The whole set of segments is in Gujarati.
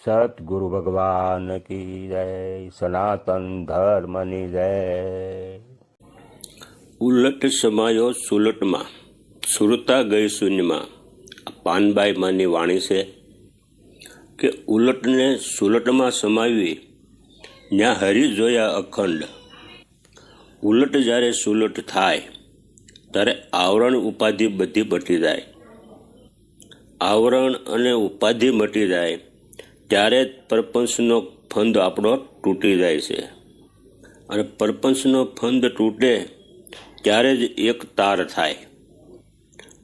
સતગુરુ ભગવાન કી જય, સનાતન ધર્મની જય। ઉલટ સમાયો સુલટમાં, સુરતા ગઈ શૂન્યમાં। પાનબાઈ માની વાણી છે કે ઉલટને સુલટમાં સમાવી ત્યાં હરી જોયા અખંડ। ઉલટ જ્યારે સુલટ થાય ત્યારે આવરણ ઉપાધિ બધી મટી જાય। આવરણ અને ઉપાધિ મટી જાય ત્યારે જ પરપંચનો ફંદ આપણો તૂટી જાય છે, અને પરપંચનો ફંદ તૂટે ત્યારે જ એક તાર થાય,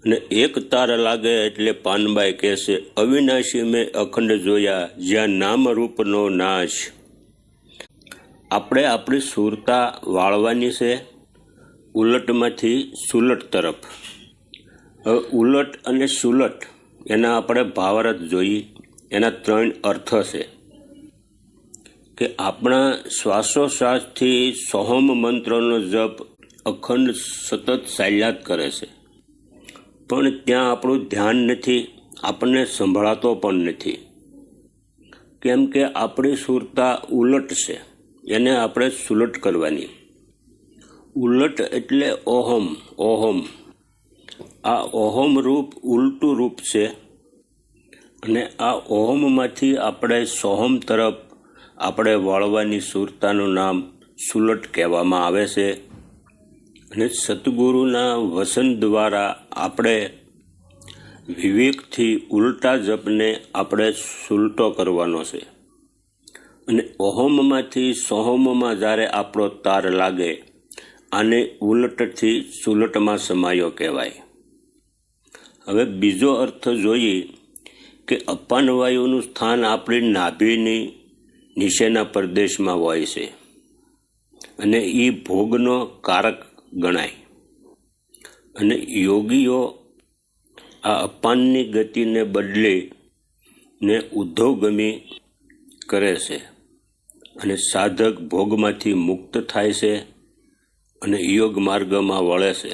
અને એક તાર લાગે એટલે પાનબાઈ કહેશે, અવિનાશી મેં અખંડ જોયા, જ્યાં નામ રૂપનો નાશ। આપણે આપણી સુરતા વાળવાની છે ઉલટમાંથી સુલટ તરફ। હવે ઉલટ અને સુલટ એના આપણે ભાવાર્થ જોઈએ। એના ત્રણ અર્થ છે કે આપણા શ્વાસોશ્વાસથી સોહમ મંત્રનો જપ અખંડ સતત ચાલ્યા જ કરે છે, પણ ત્યાં આપણું ધ્યાન નથી, આપણને સંભળાતો પણ નથી, કેમ કે આપણી સુરતા ઉલટ છે, એને આપણે સુલટ કરવાની। ઉલટ એટલે ઓહમ, ઓહમ। આ ઓહમ રૂપ ઉલટું રૂપ છે, અને આ ઓહમમાંથી આપણે સોહમ તરફ આપણે વળવાની સુરતાનું નામ સુલટ કહેવામાં આવે છે। અને સતગુરુના વસન દ્વારા આપણે વિવેકથી ઉલટા જપને આપણે સુલટો કરવાનો છે, અને ઓહમમાંથી સોહમમાં જ્યારે આપણો તાર લાગે આને ઉલટથી સુલટમાં સમાયો કહેવાય। હવે બીજો અર્થ જોઈએ કે અપાન વાયુનું સ્થાન આપણી નાભીની નીચેના પ્રદેશમાં હોય છે, અને એ ભોગનો કારક ગણાય, અને યોગીઓ આ અપાનની ગતિને બદલે ને ઉદ્ધવગમી કરે છે, અને સાધક ભોગમાંથી મુક્ત થાય છે અને યોગ માર્ગમાં વળે છે।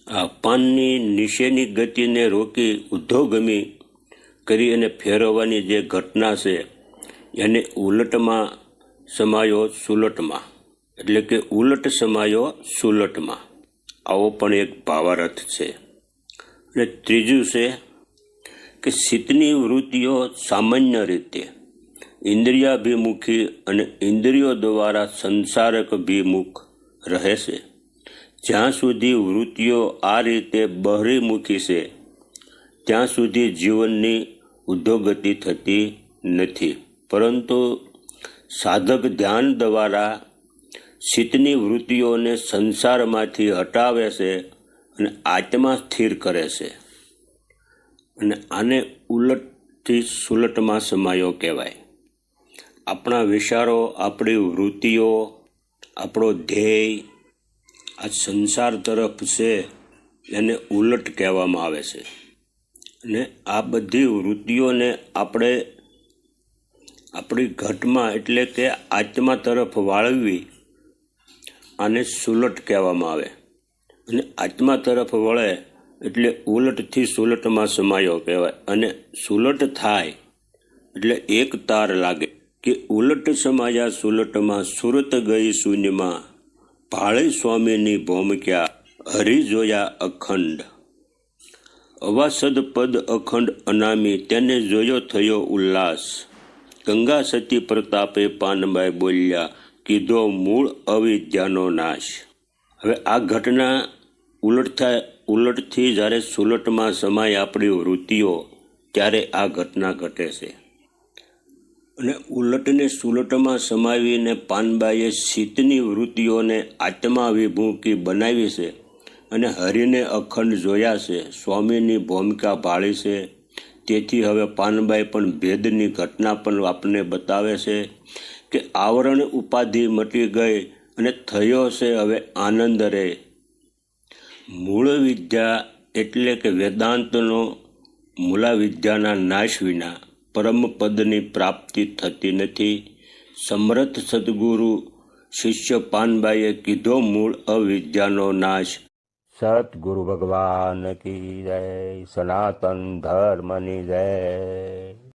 આ અપાનની નીચેની ગતિને રોકી ઉદ્ધવગમી કરી અને ફેરવવાની જે ઘટના છે એને ઉલટમાં સમાયો સુલટમાં, એટલે કે ઉલટ સમાયો સુલટમાં, આવો પણ એક ભાવાર્થ છે। અને ત્રીજું છે કે ચિત્તની વૃત્તિઓ સામાન્ય રીતે ઇન્દ્રિયાભિમુખી અને ઇન્દ્રિયો દ્વારા સંસારકભિમુખ રહે છે। જ્યાં સુધી વૃત્તિઓ આ રીતે બહિર્મુખી છે ત્યાં સુધી જીવનની ઉદ્ધોગતિ થતી નથી, પરંતુ સાધક ધ્યાન દ્વારા ચિત્તની વૃત્તિઓને સંસારમાંથી હટાવે છે અને આત્મા સ્થિર કરે છે, અને આને ઉલટથી સુલટમાં સમાયો કહેવાય। આપણા વિચારો, આપણી વૃત્તિઓ, આપણો ધ્યેય આ સંસાર તરફ છે એને ઉલટ કહેવામાં આવે છે, અને આ બધી વૃત્તિઓને આપણે આપણી ઘટમાં એટલે કે આત્મા તરફ વાળવી આને સુલટ કહેવામાં આવે, અને આત્મા તરફ વળે એટલે ઉલટથી સુલટમાં સમાયો કહેવાય। અને સુલટ થાય એટલે એક તાર લાગે કે ઉલટ સમાયા સુલટમાં, સુરત ગઈ શૂન્યમાં, ભાળી સ્વામીની ભૂમિકા, હરી જોયા અખંડ। અવાસદ પદ અખંડ અનામી, તેને જોયો થયો ઉલ્લાસ, ગંગા સતી પ્રતાપે પાનબાઈ બોલ્યા, કીધો મૂળ અવિદ્યાનો નાશ। હવે આ ઘટના ઉલટથી જ્યારે સુલટમાં સમાય આપણી વૃત્તિઓ ત્યારે આ ઘટના ઘટે છે, અને ઉલટને સુલટમાં સમાવીને પાનબાઈએ ચિત્તની વૃત્તિઓને આત્માભિમુખી બનાવી છે, અને હરિને અખંડ જોયા છે, સ્વામીની ભૂમિકા ભાળી છે। તેથી હવે પાનબાઈ પણ ભેદની ઘટના પણ આપણને બતાવે છે કે આવરણ ઉપાધિ મટી ગઈ અને થયો છે હવે આનંદ રે। મૂળ વિદ્યા એટલે કે વેદાંતનો મૂલાવિદ્યાના નાશ વિના પરમ પદની પ્રાપ્તિ થતી નથી। સમર્થ સદગુરુ શિષ્ય પાનબાઈએ કીધો મૂળ અવિદ્યાનો નાશ। સતગુરુ ભગવાન કી જય, સનાતન ધર્મની જય।